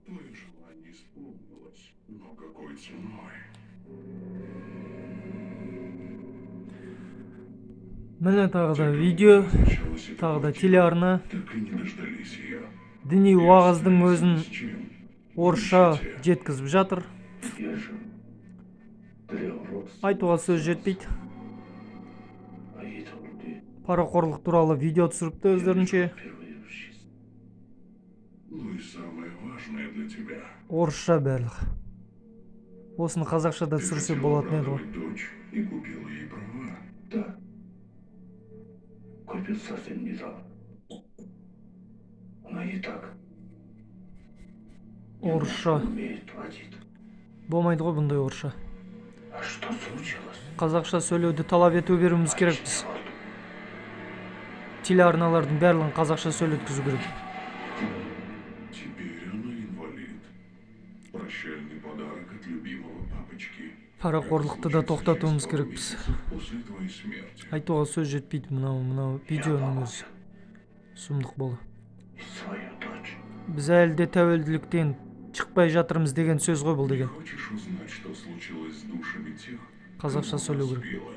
Твое желание исполнилось, но какой ценой? Міне тағы да видео, Возвращалась эта тағы да квартира, телеарна. так и не дождались ее. Діни уағыздың өзін С чем? орысша Ищите. жеткізіп жатыр. Я же дрел рост. Айтуға сөз жетпейді. А это люди Парақорлық туралы видео түсіріпті өздерінше. впервые в жизни. Ну и самое важное для тебя. Орысша барлық. Осыны қазақшада Ты түсірсе хотела болатын еді ғой. обрадовать дочь и купила ей права. Да. Купил совсем недавно. Она и так Орысша умеет платить. болмайды ғой бұндай орысша. А что случилось? Қазақша сөйлеуді талап ету беруіміз керекпіз. Телеарналардың барлығын қазақша сөйлеткізу керек. Теперь она инвалид. Прощальный подарок от любимого папочки. Парақорлықты да тоқтатуымыз керекпіз. После твоей смерти. Айтуға сөз жетпейді мынау видеоның өзі. Сұмдық болды. И свою дочь. Біз әлі де тәуелділіктен шықпай жатырмыз деген сөз ғой бұл деген. Хочешь узнать, что случилось с душами тех, Қазақша кого сөйлеу керек. разбила?